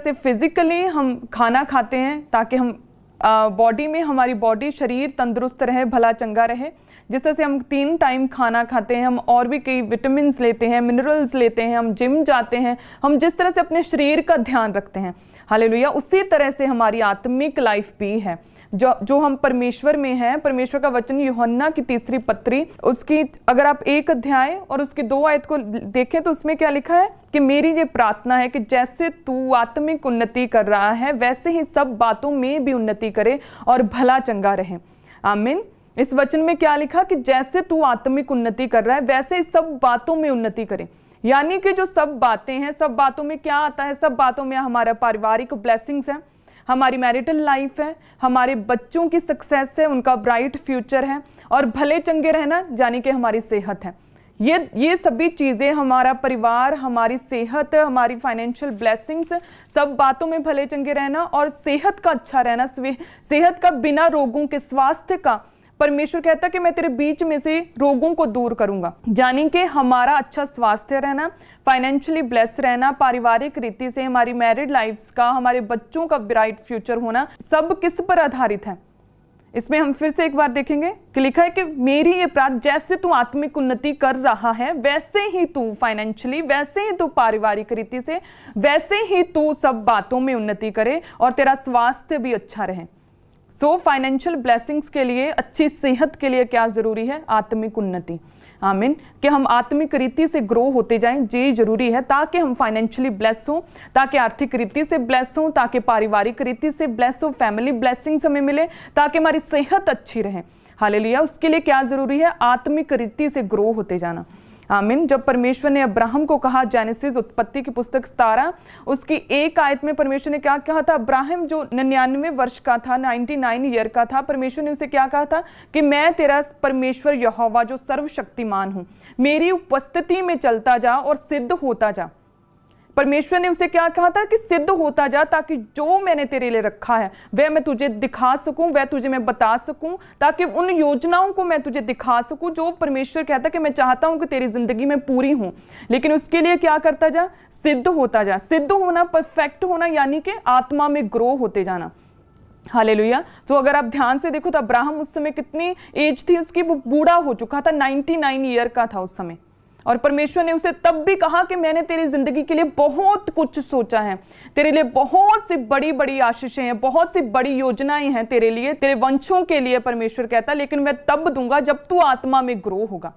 से फिजिकली हम खाना खाते हैं ताकि हम बॉडी में हमारी बॉडी शरीर तंदुरुस्त रहे, भला चंगा रहे, जिस तरह से हम 3 टाइम खाना खाते हैं, हम और भी कई विटामिन लेते हैं, मिनरल्स लेते हैं, हम जिम जाते हैं, हम जिस तरह से अपने शरीर का ध्यान रखते हैं, हालेलुया, उसी तरह से हमारी आत्मिक लाइफ भी है। जो हम परमेश्वर में हैं। परमेश्वर का वचन यूहन्ना की 3 पत्री उसकी अगर आप 1 अध्याय और उसकी 2 आयत को देखें तो उसमें क्या लिखा है कि मेरी ये प्रार्थना है कि जैसे तू आत्मिक उन्नति कर रहा है वैसे ही सब बातों में भी उन्नति करे और भला चंगा रहे। आमीन। इस वचन में क्या लिखा कि जैसे तू आत्मिक उन्नति कर रहा है वैसे ही सब बातों में उन्नति करे, यानी कि जो सब बातें हैं, सब बातों में क्या आता है, सब बातों में हमारा पारिवारिक ब्लेसिंग्स है, हमारी मैरिटल लाइफ है, हमारे बच्चों की सक्सेस है, उनका ब्राइट फ्यूचर है और भले चंगे रहना यानी कि हमारी सेहत है। ये सभी चीज़ें, हमारा परिवार, हमारी सेहत, हमारी फाइनेंशियल ब्लेसिंग्स, सब बातों में भले चंगे रहना और सेहत का अच्छा रहना, सेहत का बिना रोगों के, स्वास्थ्य का। परमेश्वर कहता है कि मैं तेरे बीच में से रोगों को दूर करूंगा, यानी कि हमारा अच्छा स्वास्थ्य रहना, फाइनेंशियली ब्लेस रहना, पारिवारिक रीति से हमारी मैरिड लाइफ्स का, हमारे बच्चों का ब्राइट फ्यूचर होना, सब किस पर आधारित है। इसमें हम फिर से एक बार देखेंगे कि लिखा है कि मेरी ये प्रार्थना, जैसे तू आत्मिक उन्नति कर रहा है वैसे ही तू फाइनेंशियली, वैसे ही तू पारिवारिक रीति से, वैसे ही तू सब बातों में उन्नति करे और तेरा स्वास्थ्य भी अच्छा रहे। सो फाइनेंशियल ब्लेसिंग्स के लिए, अच्छी सेहत के लिए क्या जरूरी है? आत्मिक उन्नति। आमीन। कि हम आत्मिक रीति से ग्रो होते जाएं, ये जरूरी है ताकि हम फाइनेंशियली ब्लेस हों, ताकि आर्थिक रीति से ब्लेस हों, ताकि पारिवारिक रीति से ब्लेस हो, फैमिली ब्लेसिंग्स हमें मिले, ताकि हमारी सेहत अच्छी रहे। हालेलुया। उसके लिए क्या जरूरी है? आत्मिक रीति से ग्रो होते जाना। आमीन। जब परमेश्वर ने अब्राहम को कहा, जेनेसिस उत्पत्ति की पुस्तक 17 उसकी 1 आयत में परमेश्वर ने क्या कहा था? अब्राहम जो 99 वर्ष का था, 99 ईयर का था, परमेश्वर ने उसे क्या कहा था कि मैं तेरा परमेश्वर यहोवा जो सर्वशक्तिमान हूं, मेरी उपस्थिति में चलता जा और सिद्ध होता जा। परमेश्वर ने उसे क्या कहा था कि सिद्ध होता जा, ताकि जो मैंने तेरे लिए रखा है वह मैं तुझे दिखा सकूं, वह तुझे मैं बता सकूं, ताकि उन योजनाओं को मैं तुझे दिखा सकूं जो परमेश्वर कहता कि मैं चाहता हूं कि तेरी जिंदगी में पूरी हो। लेकिन उसके लिए क्या करता जा? सिद्ध होता जा। सिद्ध होना, परफेक्ट होना, यानी कि आत्मा में ग्रो होते जाना। हालेलुया। तो अगर आप ध्यान से देखो तो अब्राहम उस समय कितनी एज थी उसकी? वो बूढ़ा हो चुका था, 99 ईयर का था उस समय। और परमेश्वर ने उसे तब भी कहा कि मैंने तेरी जिंदगी के लिए बहुत कुछ सोचा है, तेरे लिए बहुत सी बड़ी बड़ी आशीषें हैं, बहुत सी बड़ी योजनाएं हैं तेरे लिए, तेरे वंशों के लिए। परमेश्वर कहता लेकिन मैं तब दूंगा जब तू आत्मा में ग्रो होगा।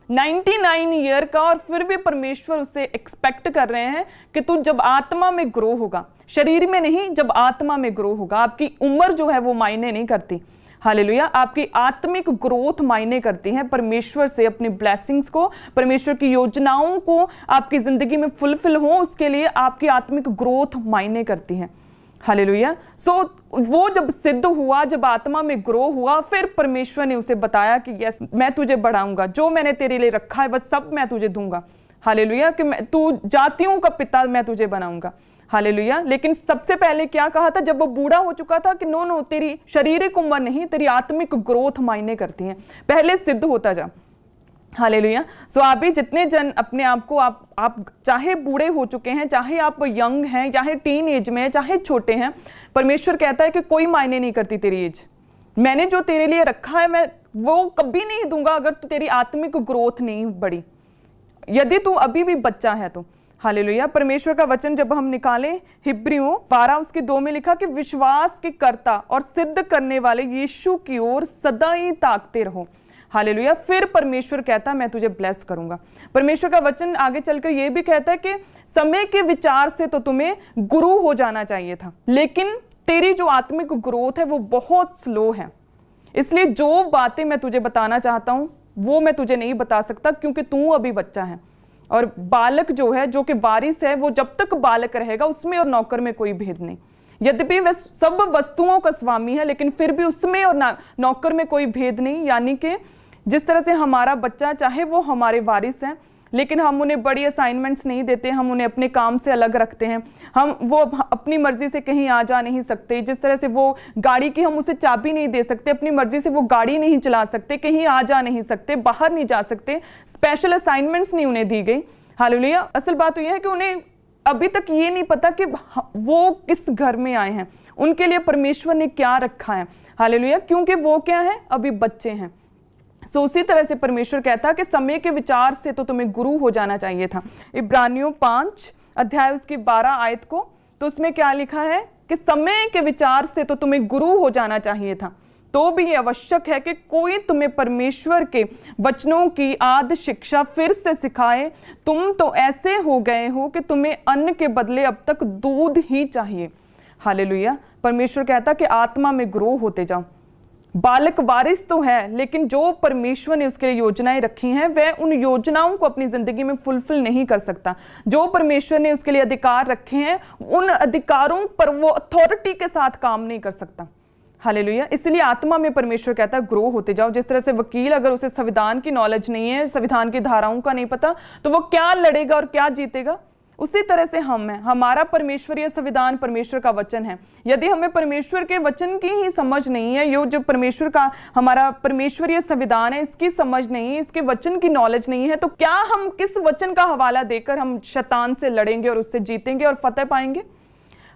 99 ईयर का, और फिर भी परमेश्वर उससे एक्सपेक्ट कर रहे हैं कि तू जब आत्मा में ग्रो होगा, शरीर में नहीं, जब आत्मा में ग्रो होगा। आपकी उम्र जो है वो मायने नहीं करती। हालेलुया। आपकी आत्मिक ग्रोथ मायने करती है। परमेश्वर से अपनी ब्लेसिंग्स को, परमेश्वर की योजनाओं को आपकी जिंदगी में फुलफिल हो, उसके लिए आपकी आत्मिक ग्रोथ मायने करती है। हालेलुया। सो वो जब सिद्ध हुआ, जब आत्मा में ग्रो हुआ, फिर परमेश्वर ने उसे बताया कि यस, मैं तुझे बढ़ाऊंगा, जो मैंने तेरे लिए रखा है वह सब मैं तुझे दूंगा। हालेलुया। कि मैं, तू जातियों का पिता मैं तुझे बनाऊंगा। हालेलुया। लेकिन सबसे पहले क्या कहा था जब वो बूढ़ा हो चुका था कि नो, तेरी शारीरिक उम्र नहीं, तेरी आत्मिक ग्रोथ मायने करती है, पहले सिद्ध होता जा। हालेलुया। सो आप भी जितने जन अपने आप को, आप चाहे बूढ़े हो चुके हैं, चाहे आप यंग हैं, चाहे टीन एज में हैं, चाहे छोटे हैं, परमेश्वर कहता है कि कोई मायने नहीं करती तेरी एज। मैंने जो तेरे लिए रखा है मैं वो कभी नहीं दूंगा अगर तो तेरी आत्मिक ग्रोथ नहीं बढ़ी, यदि तू अभी भी बच्चा है तो। हालेलुया। परमेश्वर का वचन जब हम निकालें, हिब्रियों 12 उसके 2 में लिखा कि विश्वास के कर्ता और सिद्ध करने वाले यीशु की ओर सदा ही ताकते रहो। हालेलुया। फिर परमेश्वर कहता मैं तुझे ब्लेस करूंगा। परमेश्वर का वचन आगे चलकर यह भी कहता है कि समय के विचार से तो तुम्हें गुरु हो जाना चाहिए था, लेकिन तेरी जो आत्मिक ग्रोथ है वो बहुत स्लो है। इसलिए जो बातें मैं तुझे बताना चाहता हूं वो मैं तुझे नहीं बता सकता, क्योंकि तू अभी बच्चा है। और बालक जो है, जो कि वारिस है, वो जब तक बालक रहेगा उसमें और नौकर में कोई भेद नहीं। यद्यपि वह सब वस्तुओं का स्वामी है, लेकिन फिर भी उसमें और नौकर में कोई भेद नहीं। यानी कि जिस तरह से हमारा बच्चा, चाहे वो हमारे वारिस हैं, लेकिन हम उन्हें बड़ी असाइनमेंट्स नहीं देते, हम उन्हें अपने काम से अलग रखते हैं, वो अपनी मर्जी से कहीं आ जा नहीं सकते। जिस तरह से वो गाड़ी की हम उसे चाबी नहीं दे सकते, अपनी मर्जी से वो गाड़ी नहीं चला सकते, कहीं आ जा नहीं सकते, बाहर नहीं जा सकते, स्पेशल असाइनमेंट्स नहीं उन्हें दी गई। हालेलुया। असल बात तो यह है कि उन्हें अभी तक ये नहीं पता कि वो किस घर में आए हैं, उनके लिए परमेश्वर ने क्या रखा है। हालेलुया, क्योंकि वो क्या है, अभी बच्चे हैं। सो उसी तरह से परमेश्वर कहता है कि समय के विचार से तो तुम्हें गुरु हो जाना चाहिए था। इब्रानियों 5 अध्याय उसकी 12 आयत को, तो उसमें क्या लिखा है कि समय के विचार से तो तुम्हें गुरु हो जाना चाहिए था, तो भी ये आवश्यक है कि कोई तुम्हें परमेश्वर के वचनों की आद शिक्षा फिर से सिखाए। तुम तो ऐसे हो गए हो कि तुम्हें अन्न के बदले अब तक दूध ही चाहिए। हालेलुया, परमेश्वर कहता कि आत्मा में ग्रो होते जाओ। बालक वारिस तो है, लेकिन जो परमेश्वर ने उसके लिए योजनाएं रखी हैं वह उन योजनाओं को अपनी जिंदगी में फुलफिल नहीं कर सकता। जो परमेश्वर ने उसके लिए अधिकार रखे हैं, उन अधिकारों पर वो अथॉरिटी के साथ काम नहीं कर सकता। हालेलुया, इसलिए आत्मा में परमेश्वर कहता है ग्रो होते जाओ। जिस तरह से वकील, अगर उसे संविधान की नॉलेज नहीं है, संविधान की धाराओं का नहीं पता, तो वो क्या लड़ेगा और क्या जीतेगा। उसी तरह से हम हैं, हमारा परमेश्वरीय संविधान परमेश्वर का वचन है। यदि हमें परमेश्वर के वचन की ही समझ नहीं है, यो जो परमेश्वर का हमारा परमेश्वरीय संविधान है, इसकी समझ नहीं है, इसके वचन की नॉलेज नहीं है, तो क्या हम किस वचन का हवाला देकर हम शैतान से लड़ेंगे और उससे जीतेंगे और फतेह पाएंगे।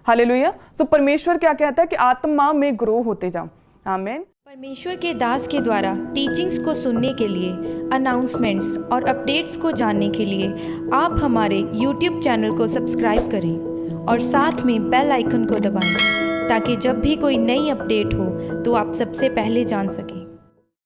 हालेलुया। सो परमेश्वर क्या कहता है कि आत्मा में ग्रो होते जाओ। आमीन। परमेश्वर के दास के द्वारा टीचिंग्स को सुनने के लिए, अनाउंसमेंट्स और अपडेट्स को जानने के लिए आप हमारे YouTube चैनल को सब्सक्राइब करें और साथ में बेल आइकन को दबाएं, ताकि जब भी कोई नई अपडेट हो तो आप सबसे पहले जान सकें।